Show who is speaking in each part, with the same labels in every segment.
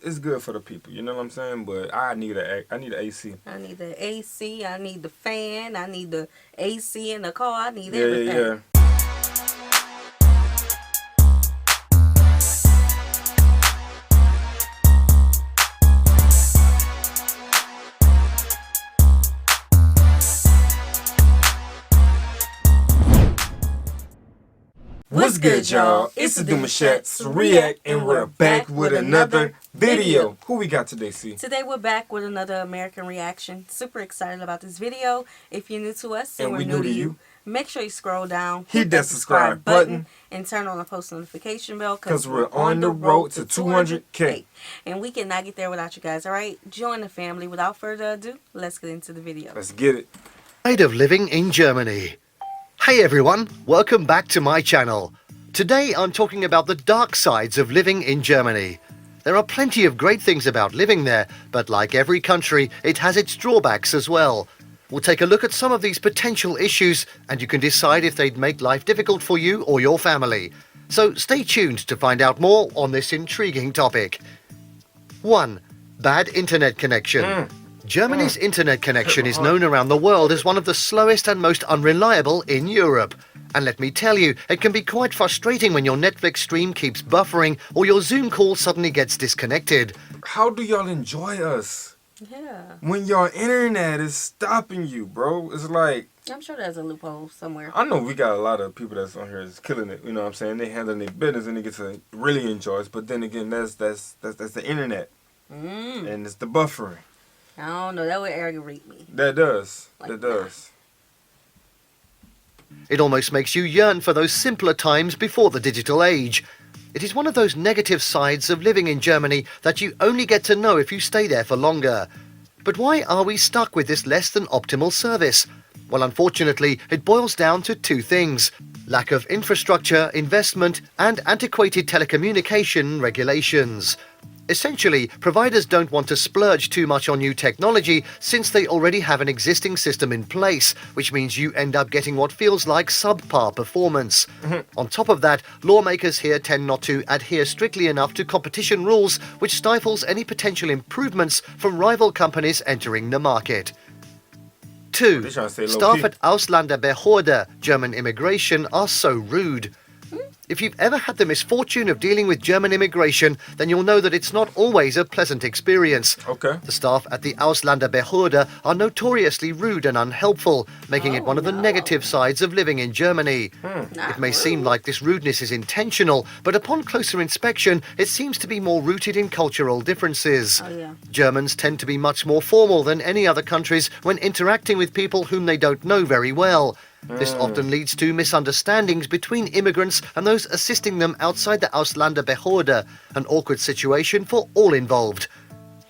Speaker 1: it's good for the people. You know what I'm saying? But I need an AC.
Speaker 2: I need the AC. I need the fan. I need the AC in the car. I need
Speaker 1: Yeah,
Speaker 2: everything.
Speaker 1: yeah. What's good, y'all? It's the Demouchet REACT, and we're back with another video. Who we got today, C?
Speaker 2: Today we're back with another American reaction. Super excited about this video. If you're new to us and we're new to you, make sure you scroll down,
Speaker 1: hit that subscribe button,
Speaker 2: and turn on the post notification bell
Speaker 1: because we're on the road to 200K.
Speaker 2: And we cannot get there without you guys, alright? Join the family. Without further ado, let's get into the video.
Speaker 1: Let's get it.
Speaker 3: Side of living in Germany. Hey everyone, welcome back to my channel. Today I'm talking about the dark sides of living in Germany. There are plenty of great things about living there, but like every country, it has its drawbacks as well. We'll take a look at some of these potential issues and you can decide if they'd make life difficult for you or your family. So stay tuned to find out more on this intriguing topic. 1. Bad internet connection. Germany's internet connection is known around the world as one of the slowest and most unreliable in Europe. And let me tell you, it can be quite frustrating when your Netflix stream keeps buffering or your Zoom call suddenly gets disconnected.
Speaker 1: How do y'all enjoy us?
Speaker 2: Yeah.
Speaker 1: When your internet is stopping you, bro. It's like...
Speaker 2: I'm sure there's a loophole somewhere.
Speaker 1: I know we got a lot of people that's on here that's killing it. You know what I'm saying? They handling their business and they get to really enjoy us. But then again, that's the internet. And it's the buffering.
Speaker 2: I don't know. That would aggravate me.
Speaker 1: That does.
Speaker 2: Like
Speaker 1: that does.
Speaker 3: It almost makes you yearn for those simpler times before the digital age. It is one of those negative sides of living in Germany that you only get to know if you stay there for longer. But why are we stuck with this less than optimal service? Well, unfortunately, it boils down to two things: lack of infrastructure, investment, and antiquated telecommunication regulations. Essentially, providers don't want to splurge too much on new technology since they already have an existing system in place, which means you end up getting what feels like subpar performance. On top of that, lawmakers here tend not to adhere strictly enough to competition rules, which stifles any potential improvements from rival companies entering the market. 2. Staff at Ausländerbehörde, German immigration, are so rude. If you've ever had the misfortune of dealing with German immigration, then you'll know that it's not always a pleasant experience.
Speaker 1: Okay.
Speaker 3: The staff at the Ausländerbehörde are notoriously rude and unhelpful, making it one of the negative sides of living in Germany. It may seem like this rudeness is intentional, but upon closer inspection, it seems to be more rooted in cultural differences. Germans tend to be much more formal than any other countries when interacting with people whom they don't know very well. This often leads to misunderstandings between immigrants and those assisting them outside the Ausländerbehörde, an awkward situation for all involved.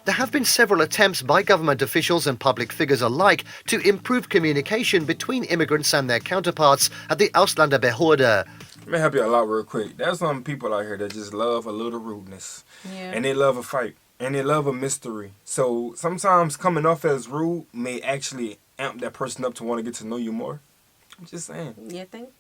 Speaker 3: There have been several attempts by government officials and public figures alike to improve communication between immigrants and their counterparts at the Ausländerbehörde.
Speaker 1: Let me help you a lot real quick. There's some people out here that just love a little rudeness. And they love a fight. And they love a mystery. So sometimes coming off as rude may actually amp that person up to want to get to know you more. I'm just saying.
Speaker 2: You think?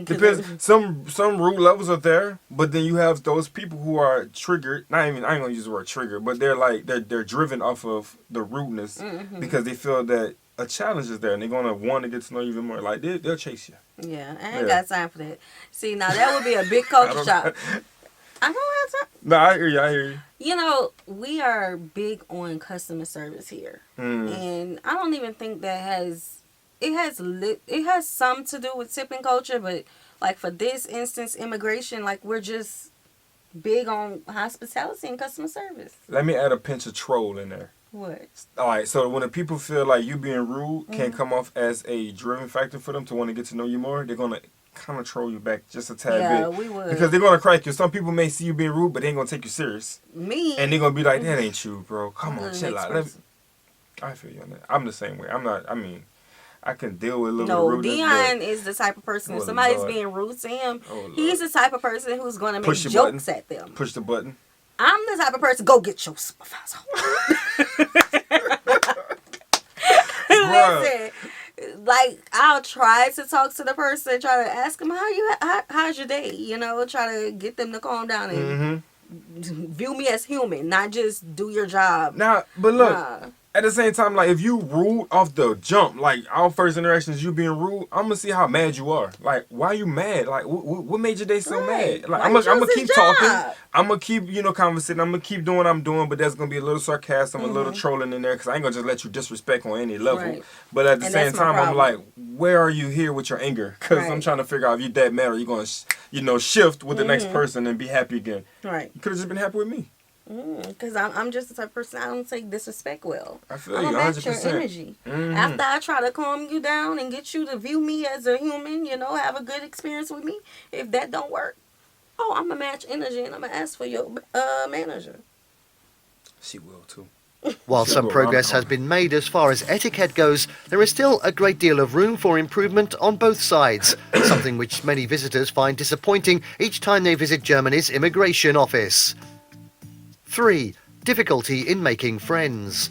Speaker 1: Depends. Some rude levels are there, but then you have those people who are triggered. I ain't gonna use the word trigger, but they're like they're driven off of the rudeness because they feel that a challenge is there and they're gonna want to get to know you even more. Like they'll chase you.
Speaker 2: Yeah, I ain't got time for that. See, now that would be a big culture shock. I don't have time.
Speaker 1: No, I hear you. I hear you.
Speaker 2: You know, we are big on customer service here, and I don't even think that has. It has some to do with tipping culture, but like for this instance, immigration, like we're just big on hospitality and customer service.
Speaker 1: Let me add a pinch of troll in there.
Speaker 2: What?
Speaker 1: Alright, so when the people feel like you being rude can come off as a driving factor for them to want to get to know you more, they're gonna kind of troll you back just a tad bit.
Speaker 2: Yeah, we would.
Speaker 1: Because they're gonna crack you. Some people may see you being rude, but they ain't gonna take you serious.
Speaker 2: Me?
Speaker 1: And they're gonna be like, that ain't you, bro. Come on, chill out. I feel you on that. I'm the same way. I can deal with a little rudeness.
Speaker 2: Dion is the type of person, if somebody's being rude to him, he's the type of person who's going to make jokes at them.
Speaker 1: Push the button.
Speaker 2: I'm the type of person, go get your supervisor. Listen, like, I'll try to talk to the person, try to ask them, how's your day? You know, try to get them to calm down and view me as human, not just do your job.
Speaker 1: Now, but look,
Speaker 2: Nah.
Speaker 1: at the same time, like if you rude off the jump, like our first interactions, you being rude, I'm gonna see how mad you are. Like, why are you mad? Like, what made your day so
Speaker 2: Right.
Speaker 1: mad? Like,
Speaker 2: Why
Speaker 1: I'm
Speaker 2: you
Speaker 1: gonna
Speaker 2: choose
Speaker 1: keep
Speaker 2: his
Speaker 1: talking.
Speaker 2: job?
Speaker 1: I'm gonna keep, conversating. I'm gonna keep doing what I'm doing, but there's gonna be a little sarcasm, a little trolling in there, because I ain't gonna just let you disrespect on any level.
Speaker 2: Right.
Speaker 1: But at the
Speaker 2: And
Speaker 1: same
Speaker 2: that's my
Speaker 1: time, I'm like,
Speaker 2: problem.
Speaker 1: where are you here with your anger? Because I'm
Speaker 2: Right.
Speaker 1: trying to figure out if you that mad or you gonna, shift with the next person and be happy again.
Speaker 2: Right.
Speaker 1: You could have just been happy with me.
Speaker 2: Because I'm just the type of person, I don't take disrespect well.
Speaker 1: I feel
Speaker 2: I'm
Speaker 1: you,
Speaker 2: gonna match your
Speaker 1: 100%.
Speaker 2: energy. After I try to calm you down and get you to view me as a human, have a good experience with me, if that don't work, I'm gonna match energy and I'm gonna ask for your manager.
Speaker 1: She will too.
Speaker 3: While
Speaker 1: Should
Speaker 3: some
Speaker 1: go around
Speaker 3: progress
Speaker 1: the
Speaker 3: has
Speaker 1: corner.
Speaker 3: been made as far as etiquette goes, there is still a great deal of room for improvement on both sides, something which many visitors find disappointing each time they visit Germany's immigration office. 3. Difficulty in making friends.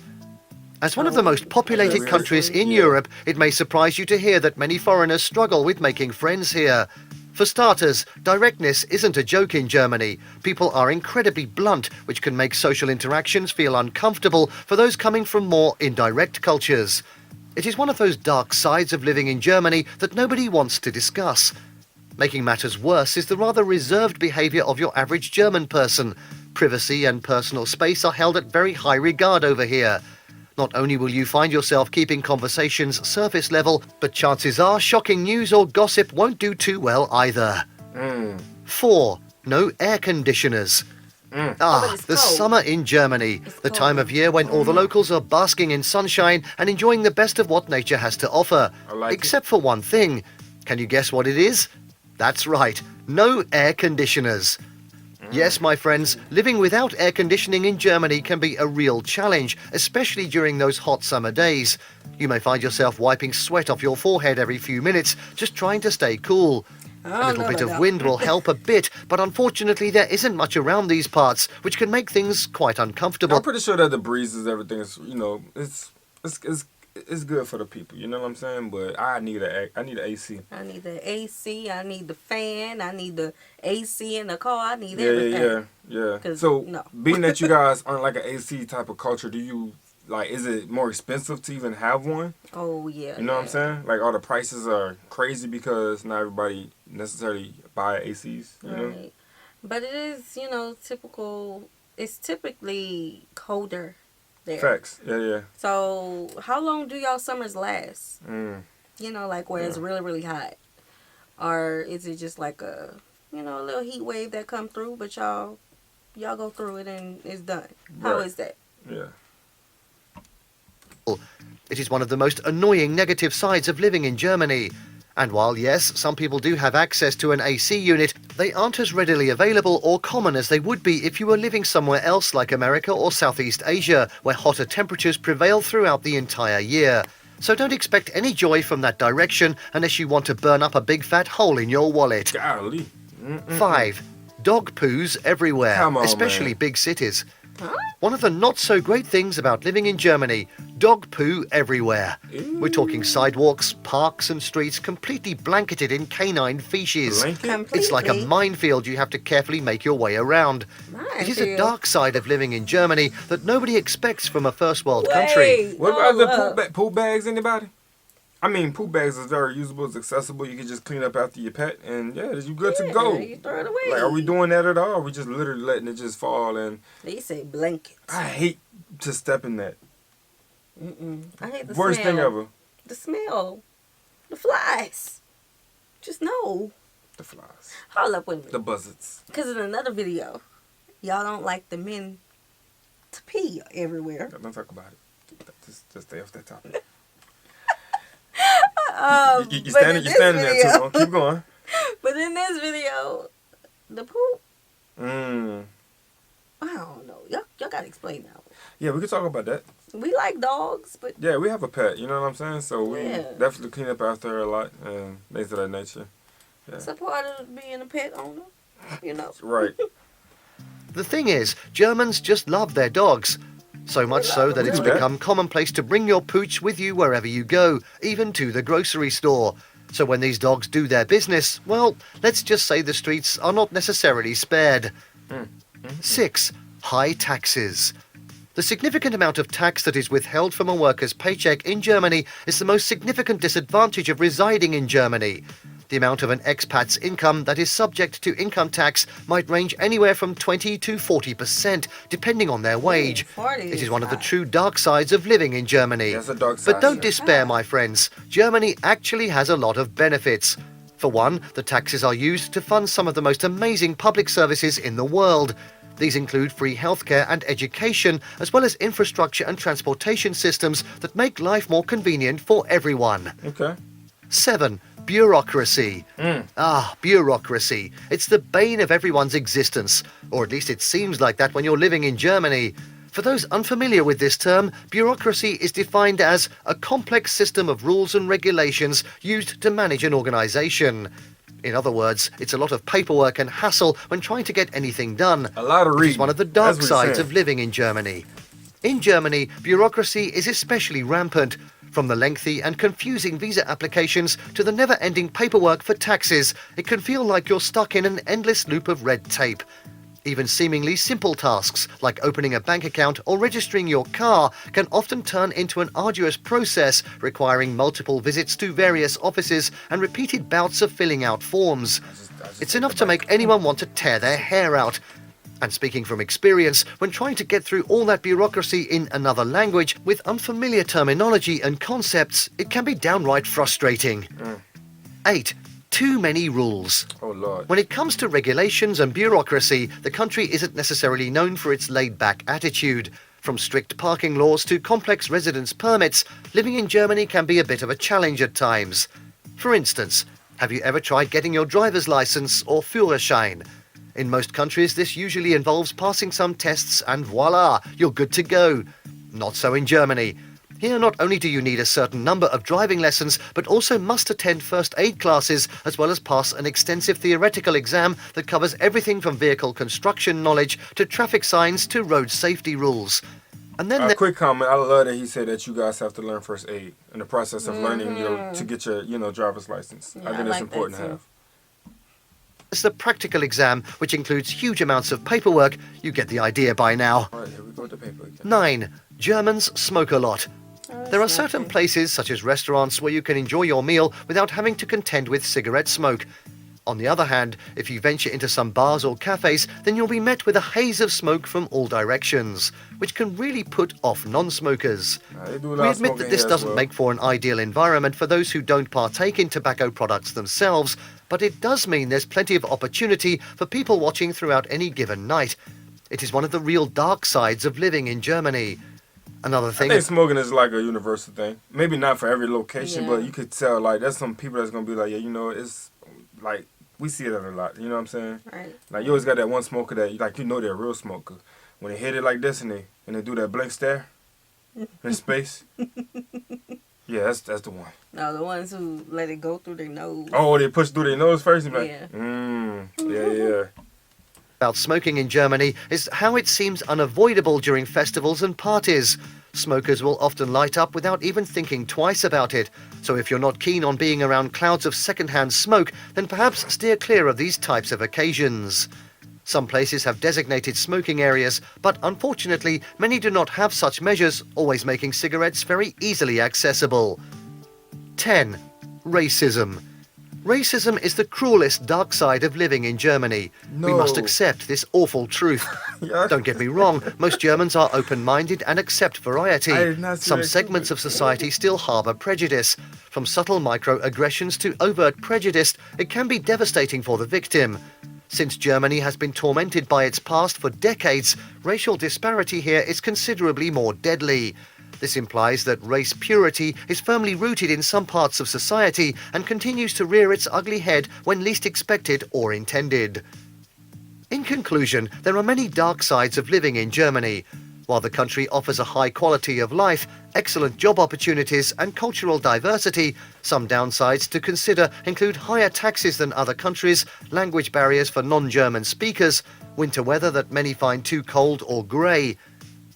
Speaker 3: As one of the most populated
Speaker 1: weird.
Speaker 3: countries in
Speaker 1: Yeah.
Speaker 3: Europe, it may surprise you to hear that many foreigners struggle with making friends here. For starters, directness isn't a joke in Germany. People are incredibly blunt, which can make social interactions feel uncomfortable for those coming from more indirect cultures. It is one of those dark sides of living in Germany that nobody wants to discuss. Making matters worse is the rather reserved behaviour of your average German person. Privacy and personal space are held at very high regard over here. Not only will you find yourself keeping conversations surface level, but chances are shocking news or gossip won't do too well either. 4. No air conditioners.
Speaker 2: but it's
Speaker 3: The
Speaker 2: cold.
Speaker 3: summer in Germany,
Speaker 2: It's
Speaker 3: the time
Speaker 2: cold.
Speaker 3: of year when all the locals are basking in sunshine and enjoying the best of what nature has to offer.
Speaker 1: I like
Speaker 3: Except for one thing. Can you guess what it is? That's right, no air conditioners. Yes, my friends, living without air conditioning in Germany can be a real challenge, especially during those hot summer days. You may find yourself wiping sweat off your forehead every few minutes, just trying to stay cool. A little bit of wind will help a bit, but unfortunately there isn't much around these parts, which can make things quite uncomfortable.
Speaker 1: I'm pretty sure that the breezes, everything is, it's good for the people. You know what I'm saying? But I need an AC.
Speaker 2: I need the AC, I need the fan, I need the AC in the car, I need
Speaker 1: Yeah,
Speaker 2: everything.
Speaker 1: yeah.
Speaker 2: 'Cause,
Speaker 1: So
Speaker 2: no.
Speaker 1: being that you guys aren't like an AC type of culture, do you is it more expensive to even have one?
Speaker 2: Oh, yeah.
Speaker 1: You know what I'm saying? Like all the prices are crazy because not everybody necessarily buy ACs. You know?
Speaker 2: Right. But it is, it's typically colder there.
Speaker 1: Facts. Yeah.
Speaker 2: So, how long do y'all summers last?
Speaker 1: Mm.
Speaker 2: Where it's really, really hot? Or is it just like a little heat wave that come through, but y'all go through it and it's done? How
Speaker 1: Right.
Speaker 2: is that?
Speaker 1: Yeah.
Speaker 3: It is one of the most annoying negative sides of living in Germany. And while, yes, some people do have access to an AC unit, they aren't as readily available or common as they would be if you were living somewhere else like America or Southeast Asia, where hotter temperatures prevail throughout the entire year. So don't expect any joy from that direction unless you want to burn up a big fat hole in your wallet.
Speaker 1: Golly.
Speaker 3: 5. Dog poos everywhere,
Speaker 1: Come on,
Speaker 3: especially
Speaker 1: man.
Speaker 3: big cities.
Speaker 2: Huh?
Speaker 3: One of the not-so-great things about living in Germany, dog poo everywhere. We're talking sidewalks, parks and streets completely blanketed in canine feces.
Speaker 1: Blanket?
Speaker 3: It's like a minefield you have to carefully make your way around. It is a
Speaker 2: Minefield?
Speaker 3: dark side of living in Germany that nobody expects from a first-world country.
Speaker 2: Wait,
Speaker 1: What about
Speaker 2: hold
Speaker 1: the
Speaker 2: up.
Speaker 1: poop bags? Anybody? I mean, poop bags is very usable. It's accessible. You can just clean up after your pet, and you good to go.
Speaker 2: You throw it away.
Speaker 1: Like, are we doing that at all? Or are we just literally letting it just fall? And
Speaker 2: They say blanket.
Speaker 1: I hate to step in that.
Speaker 2: I hate the
Speaker 1: Worst
Speaker 2: smell.
Speaker 1: thing ever.
Speaker 2: The smell. The flies. Just no.
Speaker 1: The flies.
Speaker 2: Hold up with me.
Speaker 1: The buzzards.
Speaker 2: Because in another video, y'all don't like the men to pee everywhere.
Speaker 1: Don't talk about it. Just stay off that topic. You
Speaker 2: But
Speaker 1: standing
Speaker 2: in this
Speaker 1: there too
Speaker 2: video-
Speaker 1: long. Keep going.
Speaker 2: But in this video, the poop,
Speaker 1: Mm.
Speaker 2: I don't know. Y'all gotta explain that one.
Speaker 1: Yeah, we could talk about that.
Speaker 2: We like dogs, but
Speaker 1: Yeah, we have a pet. You know what I'm saying? So we
Speaker 2: Yeah.
Speaker 1: definitely clean up after her a lot and things of that nature. Yeah.
Speaker 2: it's a part of being a pet owner.
Speaker 1: Right.
Speaker 3: The thing is, Germans just love their dogs. So much so that it's
Speaker 1: Yeah.
Speaker 3: become commonplace to bring your pooch with you wherever you go, even to the grocery store. So when these dogs do their business, well, let's just say the streets are not necessarily spared. 6. High taxes. The significant amount of tax that is withheld from a worker's paycheck in Germany is the most significant disadvantage of residing in Germany. The amount of an expat's income that is subject to income tax might range anywhere from 20 to 40%, depending on their wage.
Speaker 2: 40
Speaker 3: It is
Speaker 2: is
Speaker 3: one of the
Speaker 2: high.
Speaker 3: true dark sides of living in Germany.
Speaker 1: That's a dark side.
Speaker 3: But don't despair, my friends. Germany actually has a lot of benefits. For one, the taxes are used to fund some of the most amazing public services in the world. These include free healthcare and education, as well as infrastructure and transportation systems that make life more convenient for everyone.
Speaker 1: Okay.
Speaker 3: 7. Bureaucracy. Bureaucracy. It's the bane of everyone's existence, or at least it seems like that when you're living in Germany. For those unfamiliar with this term, bureaucracy is defined as a complex system of rules and regulations used to manage an organisation. In other words, it's a lot of paperwork and hassle when trying to get anything done.
Speaker 1: A lot of
Speaker 3: It
Speaker 1: reading.
Speaker 3: is one of the dark
Speaker 1: That's what he's
Speaker 3: sides
Speaker 1: saying.
Speaker 3: of living in Germany. In Germany, bureaucracy is especially rampant. From the lengthy and confusing visa applications to the never-ending paperwork for taxes, it can feel like you're stuck in an endless loop of red tape. Even seemingly simple tasks, like opening a bank account or registering your car, can often turn into an arduous process requiring multiple visits to various offices and repeated bouts of filling out forms. It's enough to make anyone want to tear their hair out. And speaking from experience, when trying to get through all that bureaucracy in another language with unfamiliar terminology and concepts, it can be downright frustrating. 8. Too many rules.
Speaker 1: Oh, Lord.
Speaker 3: When it comes to regulations and bureaucracy, the country isn't necessarily known for its laid-back attitude. From strict parking laws to complex residence permits, living in Germany can be a bit of a challenge at times. For instance, have you ever tried getting your driver's license or Führerschein? In most countries, this usually involves passing some tests and voila, you're good to go. Not so in Germany. Here, not only do you need a certain number of driving lessons, but also must attend first aid classes, as well as pass an extensive theoretical exam that covers everything from vehicle construction knowledge to traffic signs to road safety rules. And then
Speaker 1: A quick comment. I love that he said that you guys have to learn first aid in the process of learning to get your driver's license.
Speaker 2: Yeah,
Speaker 1: I think
Speaker 2: I
Speaker 1: that's
Speaker 2: like
Speaker 1: important
Speaker 2: that
Speaker 1: to
Speaker 2: too.
Speaker 1: have.
Speaker 3: there's the practical exam, which includes huge amounts of paperwork. You get the idea by now.
Speaker 1: All right, here we go with the paper again.
Speaker 3: 9. Germans smoke a lot. There are certain
Speaker 2: Smoking.
Speaker 3: places, such as restaurants, where you can enjoy your meal without having to contend with cigarette smoke. On the other hand, if you venture into some bars or cafes, then you'll be met with a haze of smoke from all directions, which can really put off non-smokers.
Speaker 1: They do a lot
Speaker 3: We
Speaker 1: of
Speaker 3: admit
Speaker 1: smoking
Speaker 3: that this
Speaker 1: here as
Speaker 3: doesn't
Speaker 1: well.
Speaker 3: make for an ideal environment for those who don't partake in tobacco products themselves, but it does mean there's plenty of opportunity for people watching throughout any given night. It is one of the real dark sides of living in Germany. Another
Speaker 1: I
Speaker 3: thing...
Speaker 1: think smoking is like a universal thing. Maybe not for every location,
Speaker 2: Yeah.
Speaker 1: but you could tell, like, there's some people that's going to be like, yeah, it's, like, we see that a lot. You know what I'm saying?
Speaker 2: Right.
Speaker 1: Like, you always got that one smoker that, like, they're a real smoker. When they hit it like this and they do that blank stare in space. Yeah, that's the one.
Speaker 2: No, the ones who let it go through their nose.
Speaker 1: Oh, they push through their nose first and be like,
Speaker 2: Yeah.
Speaker 1: yeah.
Speaker 3: about smoking in Germany is how it seems unavoidable during festivals and parties. Smokers will often light up without even thinking twice about it. So if you're not keen on being around clouds of second-hand smoke, then perhaps steer clear of these types of occasions. Some places have designated smoking areas, but unfortunately, many do not have such measures, always making cigarettes very easily accessible. 10. Racism. Racism is the cruelest dark side of living in Germany. We must
Speaker 1: No.
Speaker 3: accept this awful truth.
Speaker 1: Yeah.
Speaker 3: Don't get me wrong, most Germans are open-minded and accept variety.
Speaker 1: I did not see
Speaker 3: Some
Speaker 1: that
Speaker 3: segments
Speaker 1: coming.
Speaker 3: of society still harbour prejudice. From subtle microaggressions to overt prejudice, it can be devastating for the victim. Since Germany has been tormented by its past for decades, racial disparity here is considerably more deadly. This implies that race purity is firmly rooted in some parts of society and continues to rear its ugly head when least expected or intended. In conclusion, there are many dark sides of living in Germany. While the country offers a high quality of life, excellent job opportunities and cultural diversity, some downsides to consider include higher taxes than other countries, language barriers for non-German speakers, winter weather that many find too cold or grey.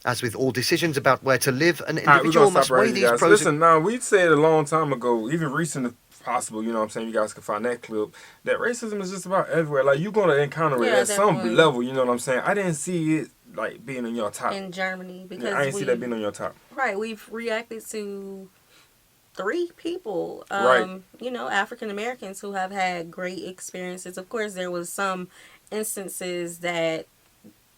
Speaker 3: As with all decisions about where to live, an
Speaker 1: All right, we're
Speaker 3: individual
Speaker 1: gonna
Speaker 3: must
Speaker 1: stop right
Speaker 3: weigh
Speaker 1: here,
Speaker 3: these
Speaker 1: guys.
Speaker 3: pros
Speaker 1: Listen, now we said a long time ago, even recent possible, you know what I'm saying, you guys can find that clip, that racism is just about everywhere. Like, you're going to encounter it
Speaker 2: Yeah,
Speaker 1: at some
Speaker 2: definitely.
Speaker 1: level, you know what I'm saying? I didn't see it, like, being on your top.
Speaker 2: In Germany, because
Speaker 1: Yeah, I didn't see that being on your top.
Speaker 2: Right, we've reacted to 3 people,
Speaker 1: Right.
Speaker 2: you know, African Americans who have had great experiences. Of course, there was some instances that,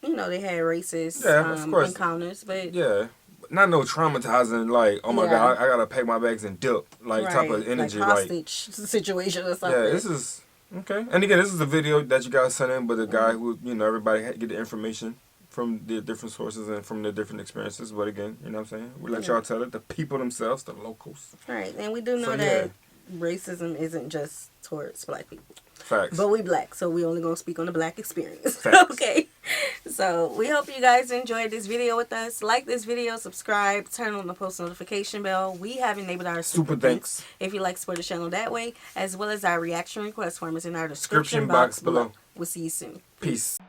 Speaker 2: you know, they had racist
Speaker 1: Yeah, of course.
Speaker 2: encounters, but
Speaker 1: Yeah. Not no traumatizing, like, oh my
Speaker 2: Yeah.
Speaker 1: God, I gotta pack my bags and dip, like, type of
Speaker 2: right,
Speaker 1: energy.
Speaker 2: like
Speaker 1: Like,
Speaker 2: hostage situation or something.
Speaker 1: yeah, this is, okay. And again, this is a video that you guys sent in, but the guy
Speaker 2: Mm-hmm.
Speaker 1: who, you know, everybody get the information from the different sources and from the different experiences. But again, you know what I'm saying? We let y'all tell it, the people themselves, the locals.
Speaker 2: Right, and we do know
Speaker 1: So,
Speaker 2: that racism isn't just towards black people.
Speaker 1: Facts.
Speaker 2: But we black, so we only gonna speak on the black experience.
Speaker 1: Facts.
Speaker 2: Okay. So we hope you guys enjoyed this video with us. Like this video, subscribe, turn on the post notification bell. We have enabled our super thanks if you like to support the channel that way, as well as our reaction request form is in our description box below. We'll see you soon.
Speaker 1: Peace.